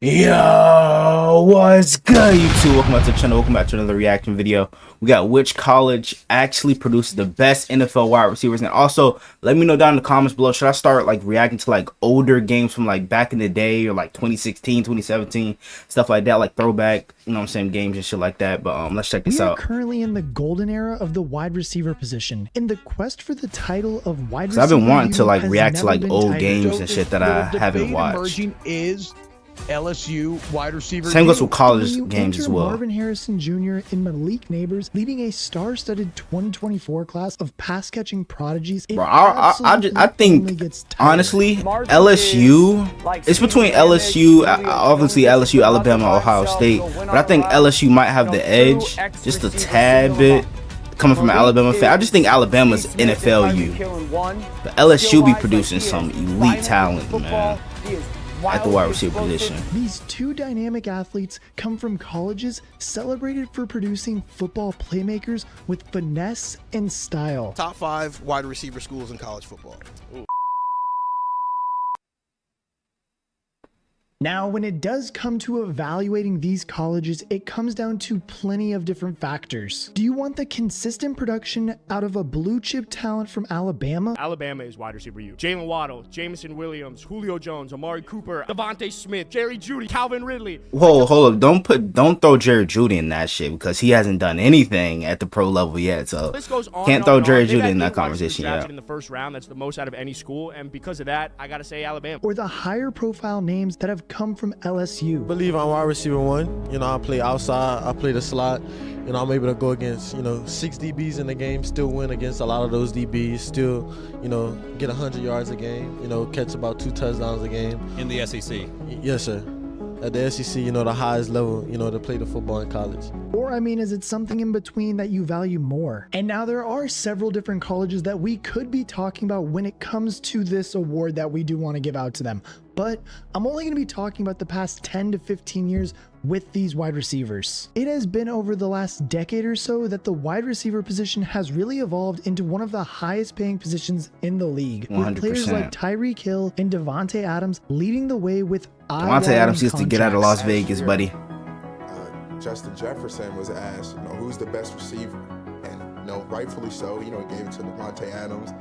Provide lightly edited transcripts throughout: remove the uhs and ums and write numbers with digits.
Yo, what's good, YouTube? Welcome back to the channel. Welcome back to another reaction video. We got which college actually produces the best NFL wide receivers, and also let me know down in the comments below, should I start like reacting to like older games from like back in the day, or like 2016, 2017, stuff like that, like throwback, you know what I'm saying, games and shit like that. But let's check this out. We are currently in the golden era of the wide receiver position. In the quest for the title of wide receiver, I've been wanting to like react to like old games and shit that I haven't watched. Is LSU wide receiver. Same goes with college games as well. Marvin Harrison Jr. and Malik Neighbors leading a star-studded 2024 class of pass-catching prodigies. Bro, I think honestly LSU, it's between LSU, obviously LSU, Alabama, Ohio State, but I think LSU might have the edge just a tad bit. Coming from an Alabama fan, I just think Alabama's NFLU, but LSU be producing some elite talent, man, at the wide receiver position. These two dynamic athletes come from colleges celebrated for producing football playmakers with finesse and style. Top 5 wide receiver schools in college football. Ooh. Now, when it does come to evaluating these colleges, it comes down to plenty of different factors. Do you want the consistent production out of a blue chip talent from Alabama? Alabama is wide receiver U. Jalen Waddle, Jameson Williams, Julio Jones, Amari Cooper, Devontae Smith, Jerry Jeudy, Calvin Ridley. Whoa, hold up! Don't throw Jerry Jeudy in that shit, because he hasn't done anything at the pro level yet. So this goes on can't throw Jerry Jeudy in that conversation. Yeah. In the first round, that's the most out of any school, and because of that, I gotta say Alabama. Or the higher profile names that have come from LSU. I believe I'm wide receiver 1. You know, I play outside, I play the slot. You know, I'm able to go against, 6 DBs in the game, still win against a lot of those DBs, still, get 100 yards a game, catch about 2 touchdowns a game. In the SEC? Yes, sir. At the SEC, the highest level, to play the football in college. Or, I mean, is it something in between that you value more? And now there are several different colleges that we could be talking about when it comes to this award that we do want to give out to them. But I'm only going to be talking about the past 10 to 15 years with these wide receivers. It has been over the last decade or so that the wide receiver position has really evolved into one of the highest paying positions in the league. 100%. With players like Tyreek Hill and Devontae Adams leading the way with Devontae Adams used to get out of Las Vegas, buddy. Justin Jefferson was asked, who's the best receiver? And, rightfully so, he gave it to Devontae Adams.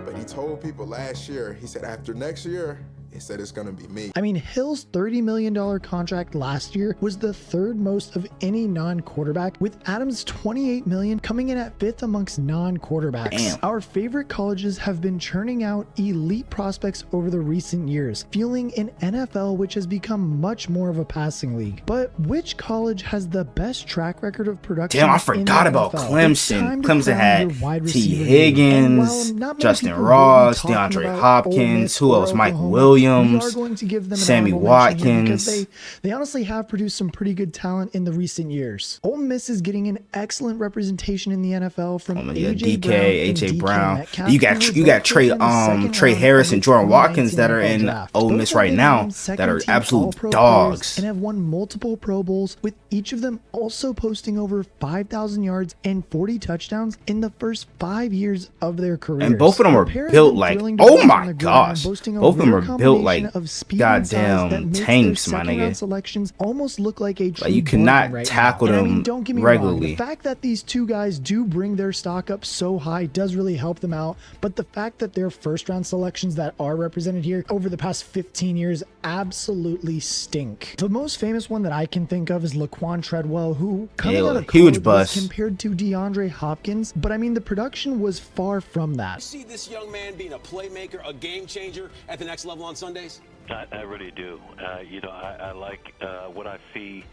But he told people last year, he said, after next year, he said it's going to be me. I mean, Hill's $30 million contract last year was the third most of any non-quarterback, with Adams' $28 million coming in at 5th amongst non-quarterbacks. Damn. Our favorite colleges have been churning out elite prospects over the recent years, fueling an NFL which has become much more of a passing league. But which college has the best track record of production? Damn, I forgot about Clemson. Clemson had T. Higgins, Justin Ross, DeAndre Hopkins, who else? Mike Williams. We are going to give them Sammy Watkins, because they honestly have produced some pretty good talent in the recent years. Ole Miss is getting an excellent representation in the NFL from AJ Brown. You got Trey Harris and Jordan Watkins that are in Ole Miss right now that are absolute dogs and have won multiple Pro Bowls, with each of them also posting over 5,000 yards and 40 touchdowns in the first 5 years of their careers. And both of them are built like, oh my gosh, both of them are built like goddamn tanks, my nigga. Selections almost look like a you cannot tackle them don't get me regularly. Wrong, the fact that these two guys do bring their stock up so high does really help them out, but the fact that their first round selections that are represented here over the past 15 years absolutely stink. The most famous one that I can think of is Laquan Treadwell, who coming out of huge bust compared to DeAndre Hopkins, but I mean the production was far from that. You see this young man being a playmaker, a game changer at the next level on Sundays? I really do. I like what I see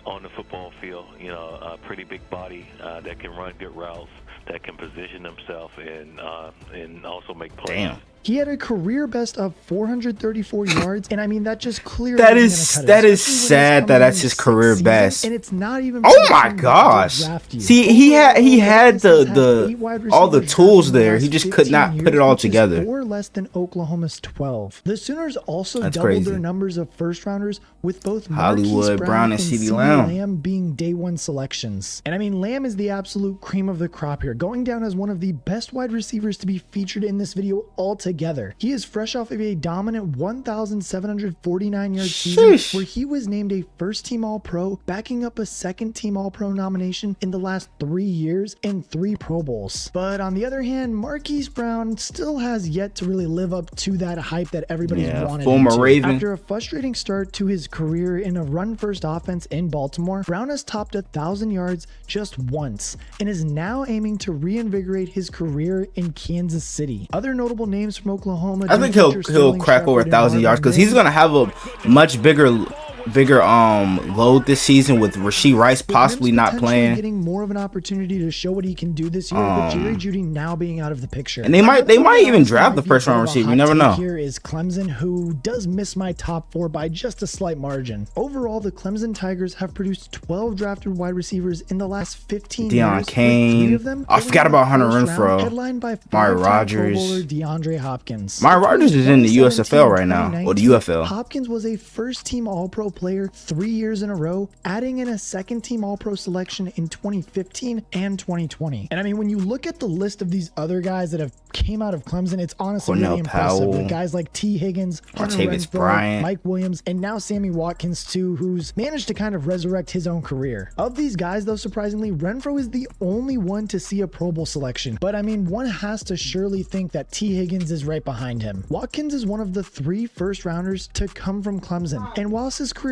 on the football field. A pretty big body that can run good routes, that can position himself and also make plays. Damn. He had a career best of 434 yards, and I mean that just clearly that is sad that that's his career best. And it's not even. Oh my gosh! See, he had the all the tools there. He just could not put it all together. 4 less than Oklahoma's 12. The Sooners also doubled their numbers of first rounders, with both Hollywood Brown and CeeDee Lamb being day 1 selections. And I mean, Lamb is the absolute cream of the crop here, going down as one of the best wide receivers to be featured in this video altogether. together. He is fresh off of a dominant 1,749-yard season where he was named a first-team All-Pro, backing up a second-team All-Pro nomination in the last 3 years and 3 Pro Bowls. But on the other hand, Marquise Brown still has yet to really live up to that hype that everybody's wanted him to. Raven. After a frustrating start to his career in a run-first offense in Baltimore, Brown has topped 1,000 yards just once and is now aiming to reinvigorate his career in Kansas City. Other notable names from Oklahoma. I think he'll crack over 1,000 yards because he's gonna have a much bigger load this season with Rashee Rice possibly not playing. Getting more of an opportunity to show what he can do this year, but Jerry Jeudy now being out of the picture. And they might even draft the first round receiver. You never know. Here is Clemson, who does miss my top 4 by just a slight margin. Overall, the Clemson Tigers have produced 12 drafted wide receivers in the last 15 years. Deion Kane. I forgot about Hunter Renfrow. Headlined by Mari Rodgers. DeAndre Hopkins. Mari Rodgers is in the USFL right now, or the UFL. Hopkins was a first-team All-Pro player 3 years in a row, adding in a second-team All-Pro selection in 2015 and 2020. And I mean, when you look at the list of these other guys that have came out of Clemson, it's honestly really impressive. With guys like T. Higgins, Hunter Renfrow, Mike Williams, and now Sammy Watkins too, who's managed to kind of resurrect his own career. Of these guys, though, surprisingly, Renfrow is the only one to see a Pro Bowl selection. But I mean, one has to surely think that T. Higgins is right behind him. Watkins is one of the 3 first-rounders to come from Clemson, and whilst his career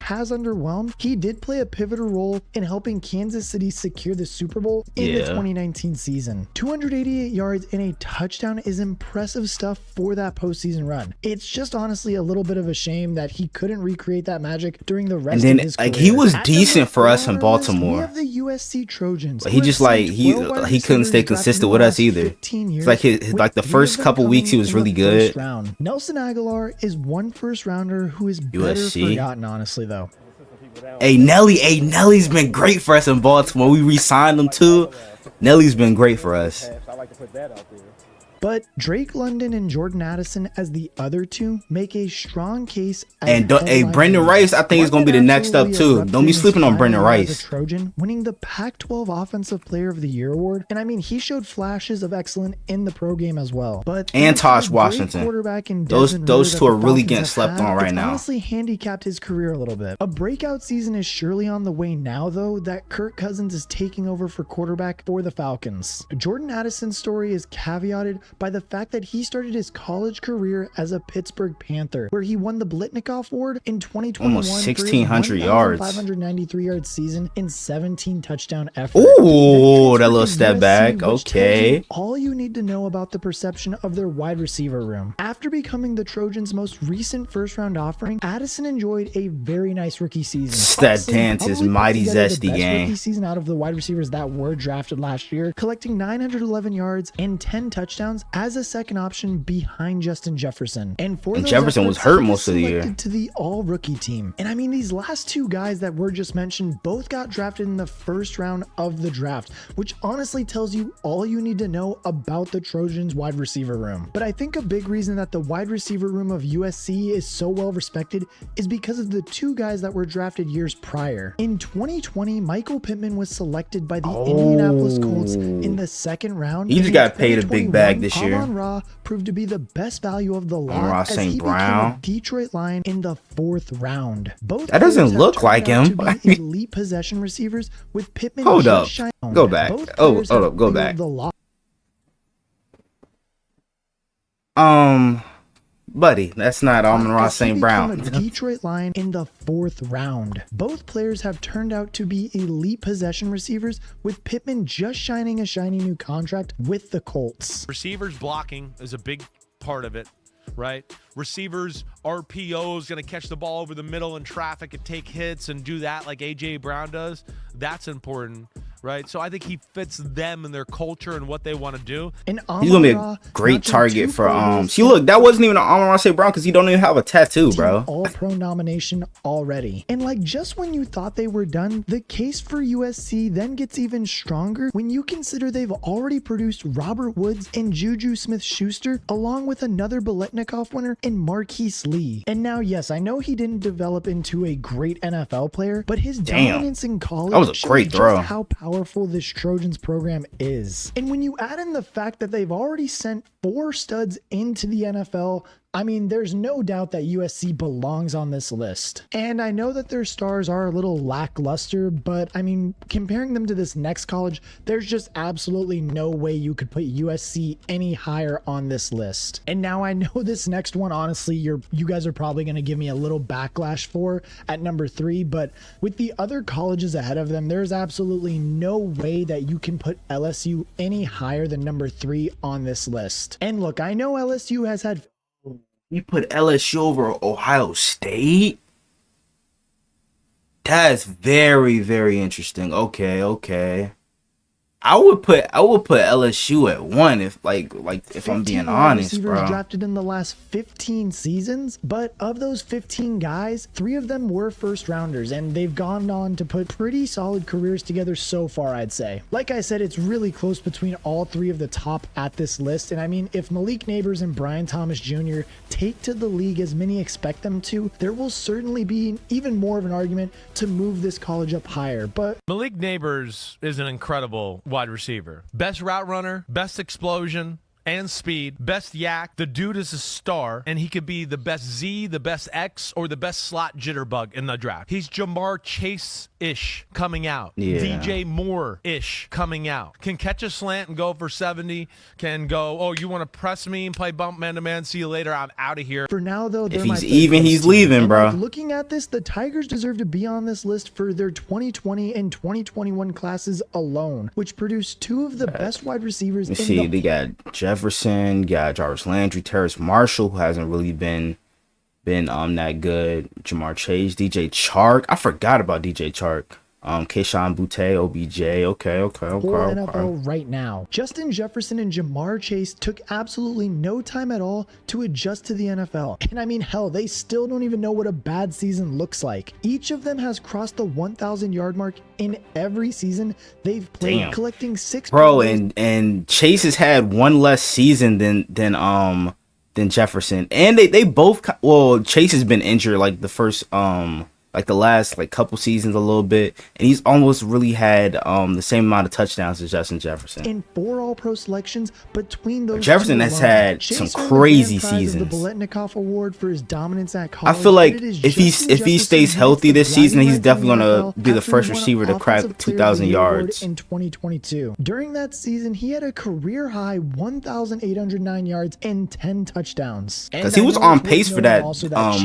has underwhelmed, he did play a pivotal role in helping Kansas City secure the Super Bowl in the 2019 season. 288 yards and a touchdown is impressive stuff for that postseason run. It's just honestly a little bit of a shame that he couldn't recreate that magic during the rest of his career. He was decent for us in Baltimore. We have the USC Trojans. But he just he couldn't stay consistent with us either. It's like the first couple weeks he was really good. Nelson Aguilar is one first rounder who is better forgotten, honestly, though. Hey, Nelly's been great for us in Baltimore. We re-signed him too. Nelly's been great for us. But Drake London and Jordan Addison as the other two make a strong case. And Brendan Rice, I think, is going to be the next up too. Don't be sleeping on Brendan Rice. Trojan winning the Pac-12 Offensive Player of the Year award. And I mean, he showed flashes of excellence in the pro game as well. But and Tosh Washington. Those two are really getting slept on right now. Honestly handicapped his career a little bit. A breakout season is surely on the way now, though, that Kirk Cousins is taking over for quarterback for the Falcons. Jordan Addison's story is caveated by the fact that he started his college career as a Pittsburgh Panther, where he won the Blitnikoff Award in 2021. Almost 1,600 yards. 593-yard season and 17 touchdown efforts. Ooh, that little step back. Okay. All you need to know about the perception of their wide receiver room. After becoming the Trojans' most recent first-round offering, Addison enjoyed a very nice rookie season. That dance is mighty zesty, gang. Rookie season out of the wide receivers that were drafted last year, collecting 911 yards and 10 touchdowns as a second option behind Justin Jefferson. And Jefferson was hurt most of the year. To the all-rookie team. And I mean, these last two guys that were just mentioned both got drafted in the first round of the draft, which honestly tells you all you need to know about the Trojans wide receiver room. But I think a big reason that the wide receiver room of USC is so well respected is because of the 2 guys that were drafted years prior. In 2020, Michael Pittman was selected by the Indianapolis Colts in the 2nd round. He just got paid a big bag this year. Amon-Ra proved to be the best value of the lot as he became a Detroit Lion in the 4th round. Both that doesn't look like him. Elite possession receivers with Pittman. Hold up. Go back. Hold up. Go back. Buddy, that's not Amon-Ra St. Brown. A Detroit Lion in the 4th round. Both players have turned out to be elite possession receivers, with Pittman just shining a shiny new contract with the Colts. Receivers blocking is a big part of it, right? Receivers, RPOs, going to catch the ball over the middle in traffic and take hits and do that like A.J. Brown does. That's important, right? So I think he fits them and their culture and what they want to do. And he's gonna be a great target for see, look, that wasn't even an Amon-Ra St. Brown because he don't even have a tattoo, bro. All-Pro nomination already. And like just when you thought they were done, the case for USC then gets even stronger when you consider they've already produced Robert Woods and Juju Smith-Schuster, along with another Biletnikoff winner in Marquise Lee. And now, yes, I know he didn't develop into a great NFL player, but his dominance in college that was a great throw. How powerful powerful this Trojans program is. And when you add in the fact that they've already sent 4 studs into the NFL, I mean, there's no doubt that USC belongs on this list. And I know that their stars are a little lackluster, but I mean, comparing them to this next college, there's just absolutely no way you could put USC any higher on this list. And now I know this next one, honestly, you guys are probably going to give me a little backlash for at number 3, but with the other colleges ahead of them, there's absolutely no way that you can put LSU any higher than number 3 on this list. And look, I know LSU has had... You put LSU over Ohio State? That's very, very interesting. Okay. I would put LSU at 1 if if I'm being honest, bro. Drafted in the last 15 seasons, but of those 15 guys, 3 of them were first rounders, and they've gone on to put pretty solid careers together so far, I'd say. Like I said, it's really close between all 3 of the top at this list, and I mean, if Malik Neighbors and Brian Thomas Jr. take to the league as many expect them to, there will certainly be even more of an argument to move this college up higher. But Malik Neighbors is an incredible wide receiver. Best route runner, best explosion and speed, best yak. The dude is a star, and he could be the best Z, the best X, or the best slot jitterbug in the draft. He's Jamar Chase-ish coming out. Yeah. DJ Moore-ish coming out. Can catch a slant and go for 70. Can go, oh, you want to press me and play bump man-to-man? See you later. I'm out of here. For now, though, if he's even, he's leaving, bro. Looking at this, the Tigers deserve to be on this list for their 2020 and 2021 classes alone, which produced 2 of the best wide receivers in the... They got Jefferson, got Jarvis Landry, Terrace Marshall, who hasn't really been that good. Jamar Chase, DJ Chark. I forgot about DJ Chark. Keyshawn Boutte, OBJ. Okay. NFL right now. Justin Jefferson and Jamar Chase took absolutely no time at all to adjust to the NFL. And I mean, hell, they still don't even know what a bad season looks like. Each of them has crossed the 1,000 yard mark in every season they've played, collecting 6. Bro, and Chase has had 1 less season than Jefferson, and they both. Well, Chase has been injured like the first the last couple seasons a little bit, and he's almost really had the same amount of touchdowns as Justin Jefferson. In 4 All-Pro selections between those Jefferson 2 has alone, had Chase some crazy the seasons. The Biletnikoff Award for his dominance at college. I feel like if he stays healthy this season, he's definitely gonna be the first receiver to crack 2,000 yards in 2022. During that season, he had a career high 1,809 yards and 10 touchdowns. Because he was on pace for that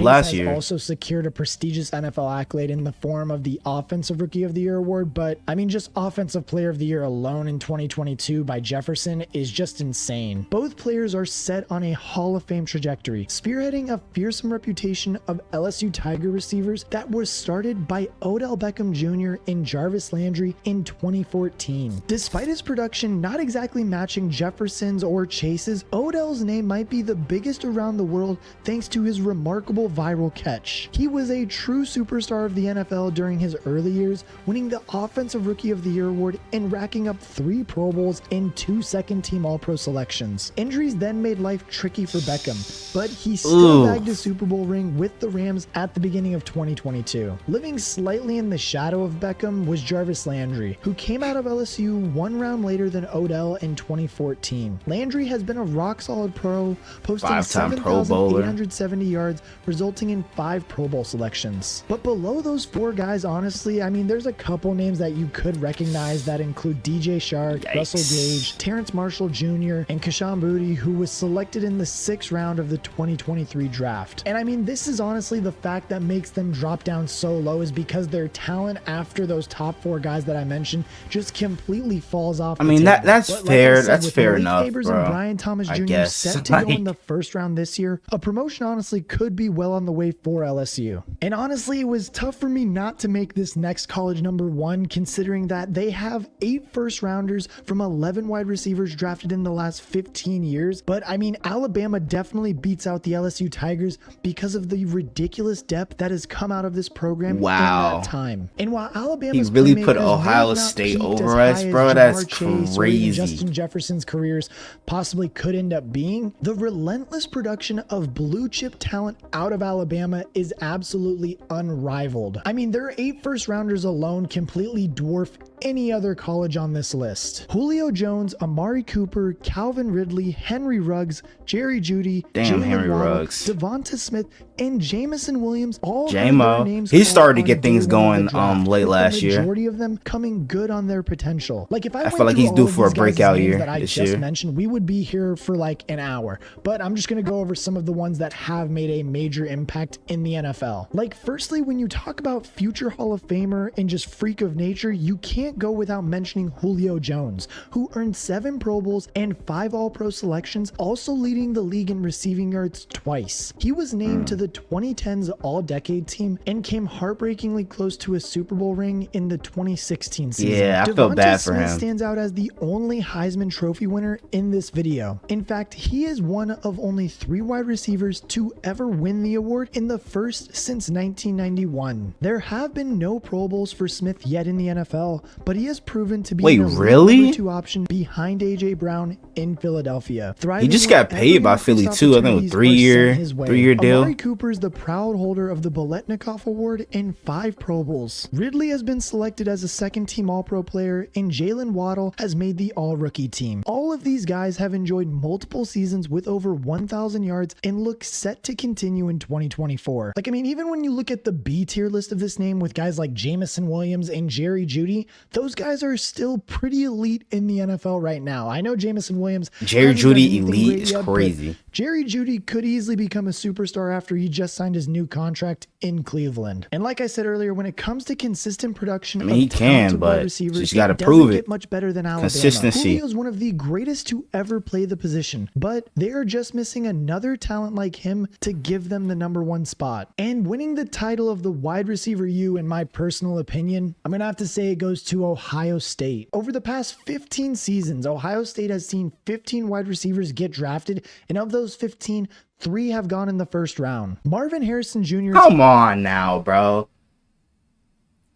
last year. Also secured a prestigious NFL accolade in the form of the Offensive Rookie of the Year award, but I mean, just Offensive Player of the Year alone in 2022 by Jefferson is just insane. Both players are set on a Hall of Fame trajectory, spearheading a fearsome reputation of LSU Tiger receivers that was started by Odell Beckham Jr. and Jarvis Landry in 2014. Despite his production not exactly matching Jefferson's or Chase's, Odell's name might be the biggest around the world thanks to his remarkable viral catch. He was a true superstar of the NFL during his early years, winning the Offensive Rookie of the Year award and racking up 3 Pro Bowls and 2 second-team All-Pro selections. Injuries then made life tricky for Beckham, but he still bagged a Super Bowl ring with the Rams at the beginning of 2022. Living slightly in the shadow of Beckham was Jarvis Landry, who came out of LSU 1 round later than Odell in 2014. Landry has been a rock-solid pro, posting 7,870 yards, resulting in 5 Pro Bowl selections. But below those 4 guys, honestly, I mean, there's a couple names that you could recognize that include DJ Chark, Russell Gage, Terrace Marshall Jr., and Keyshawn Boutte, who was selected in the 6th round of the 2023 draft. And I mean, this is honestly the fact that makes them drop down so low, is because their talent after those top 4 guys that I mentioned just completely falls off. I mean, that's fair. That's fair enough, Neighbors bro. And Brian Thomas Jr. set to go in the 1st round this year, a promotion honestly could be well on the way for LSU. And honestly, it was tough for me not to make this next college number 1, considering that they have 8 first rounders from 11 wide receivers drafted in the last 15 years. But I mean, Alabama definitely beats out the LSU Tigers because of the ridiculous depth that has come out of this program in that time. And while Alabama's really put Ohio State over us, bro, that's crazy. Justin Jefferson's careers possibly could end up being, the relentless production of blue chip talent out of Alabama is absolutely unreal. unrivaled. I mean, their 8 first rounders alone completely dwarf any other college on this list. Julio Jones, Amari Cooper, Calvin Ridley, Henry Ruggs, Jerry Jeudy, Damn, Jalen Henry Waddle, Ruggs. Devonta Smith, and Jamison Williams all had their J-Mo. names He called started to on get things day one of the going draft, late with last the year. majority of them coming good on their potential. Like, if I feel like he's due for a breakout year that I this just year. mentioned, we would be here for like an hour. But I'm just gonna go over some of the ones that have made a major impact in the NFL. Like, firstly, when you talk about future Hall of Famer and just freak of nature, you can't go without mentioning Julio Jones, who earned 7 Pro Bowls and 5 All-Pro selections, also leading the league in receiving yards twice. He was named to the 2010s All-Decade team and came heartbreakingly close to a Super Bowl ring in the 2016 season. Yeah, I feel bad for Smith him. stands out as the only Heisman Trophy winner in this video. In fact, he is one of only 3 wide receivers to ever win the award, in the first since 1991. There have been no Pro Bowls for Smith yet in the NFL, but he has proven to be Wait, an elite really? number 2 option behind AJ Brown in Philadelphia. He just got paid by Philly too. I think a 3-year deal. Amari Cooper is the proud holder of the Biletnikoff Award and 5 Pro Bowls. Ridley has been selected as a second-team All-Pro player, and Jalen Waddle has made the All-Rookie team. All of these guys have enjoyed multiple seasons with over 1,000 yards and look set to continue in 2024. Like, I mean, even when you look at the B-tier list of this name with guys like Jamison Williams and Jerry Jeudy, those guys are still pretty elite in the NFL right now. I know Jamison Williams, Jerry hasn't done Jeudy anything elite great is yet, but crazy. Jerry Jeudy could easily become a superstar after he just signed his new contract in Cleveland. And like I said earlier, when it comes to consistent production, I mean, he can, but receivers, just got to it prove doesn't it. get much better than Alabama. Consistency. Julio is one of the greatest to ever play the position, but they are just missing another talent like him to give them the #1 spot. And winning the title of the wide receiver U, in my personal opinion, I'm gonna have to say it goes to Ohio State. Over the past 15 seasons, Ohio State has seen 15 wide receivers get drafted, and of those 15, 3 have gone in the first round. Marvin Harrison Jr. Come on now, bro.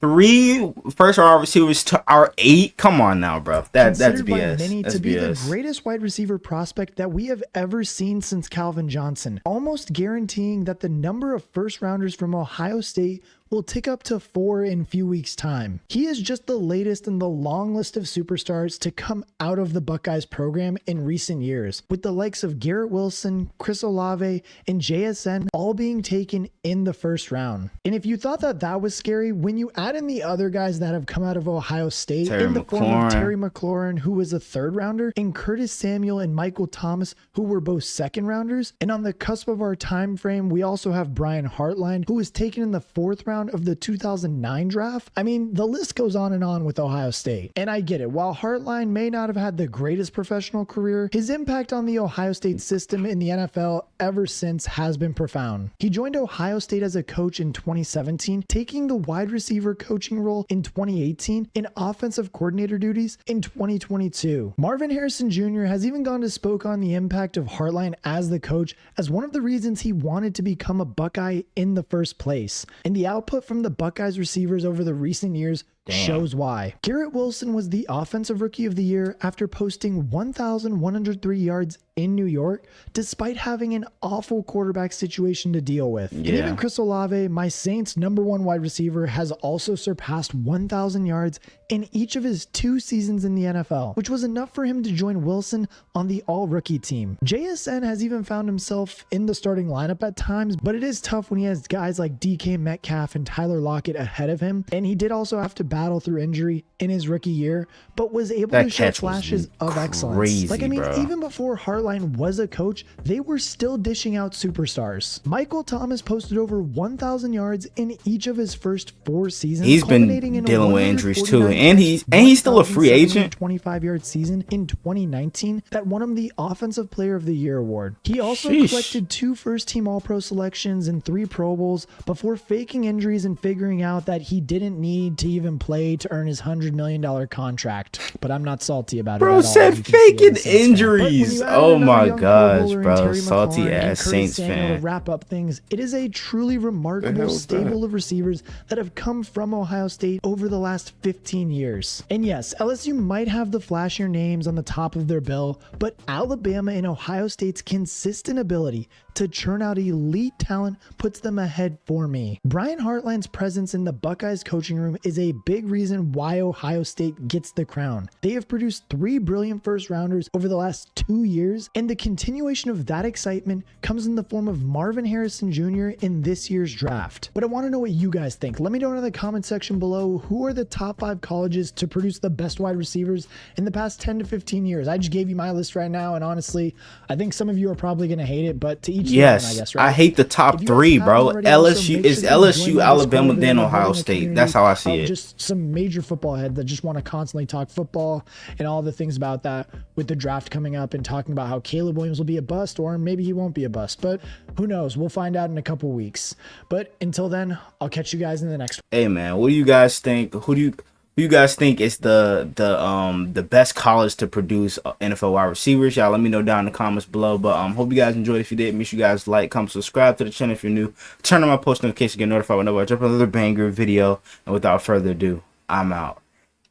3 first-round receivers to our 8. Come on now, bro. That's considered by BS. many That's to be the BS. greatest wide receiver prospect that we have ever seen since Calvin Johnson, almost guaranteeing that the number of first rounders from Ohio State will tick up to 4 in a few weeks' time. He is just the latest in the long list of superstars to come out of the Buckeyes program in recent years, with the likes of Garrett Wilson, Chris Olave, and JSN all being taken in the first round. And if you thought that that was scary, when you add in the other guys that have come out of Ohio State in the form of Terry McLaurin, who was a 3rd rounder, and Curtis Samuel and Michael Thomas, who were both 2nd rounders, and on the cusp of our time frame, we also have Brian Hartline, who was taken in the 4th round of the 2009 draft. I mean, the list goes on and on with Ohio State. And I get it. While Hartline may not have had the greatest professional career, his impact on the Ohio State system in the NFL ever since has been profound. He joined Ohio State as a coach in 2017, taking the wide receiver coaching role in 2018 and offensive coordinator duties in 2022. Marvin Harrison Jr. has even gone to spoke on the impact of Hartline as the coach as one of the reasons he wanted to become a Buckeye in the first place. And the output from the Buckeyes receivers over the recent years shows why. Garrett Wilson was the Offensive Rookie of the Year after posting 1,103 yards in New York, despite having an awful quarterback situation to deal with. And even Chris Olave, my Saints' #1 wide receiver, has also surpassed 1,000 yards in each of his 2 seasons in the NFL, which was enough for him to join Wilson on the All-Rookie team. JSN has even found himself in the starting lineup at times, but it is tough when he has guys like DK Metcalf and Tyler Lockett ahead of him, and he did also have to battle through injury in his rookie year, but was able to show flashes of excellence. Like, I mean, even before Hartline was a coach, they were still dishing out superstars. Michael Thomas posted over 1,000 yards in each of his first 4 seasons. He's been dealing with injuries too, and he's still a free agent. 25-yard season in 2019 that won him the Offensive Player of the Year award. He also collected 2 first-team All-Pro selections and 3 Pro Bowls before faking injuries and figuring out that he didn't need to even play to earn his $100 million contract. But I'm not salty about it. Bro said faking injuries. Oh my gosh, bro. Salty ass Saints fan. To wrap up things, it is a truly remarkable stable of receivers that have come from Ohio State over the last 15 years. And yes, LSU might have the flashier names on the top of their bill, but Alabama and Ohio State's consistent ability to churn out elite talent puts them ahead for me. Brian Hartline's presence in the Buckeyes coaching room is a big reason why Ohio State gets the crown. They have produced 3 brilliant first rounders over the last 2 years, and the continuation of that excitement comes in the form of Marvin Harrison Jr. in this year's draft. But I want to know what you guys think. Let me know in the comment section below, who are the top 5 colleges to produce the best wide receivers in the past 10 to 15 years? I just gave you my list right now, and honestly, I think some of you are probably going to hate it, but to each their own, I guess, right? I hate the top 3, bro. LSU is LSU, Alabama, then Ohio State. That's how I see it. Just some major football heads that just want to constantly talk football and all the things about that with the draft coming up and talking about how Caleb Williams will be a bust, or maybe he won't be a bust, but who knows? We'll find out in a couple weeks. But until then, I'll catch you guys in the next one. Hey man, what do you guys think? Who do you guys think is the best college to produce NFL wide receivers? Y'all let me know down in the comments below. But hope you guys enjoyed. If you did, make sure you guys like, comment, subscribe to the channel if you're new. Turn on my post notifications to get notified whenever I drop another banger video. And without further ado, I'm out.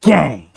Gang.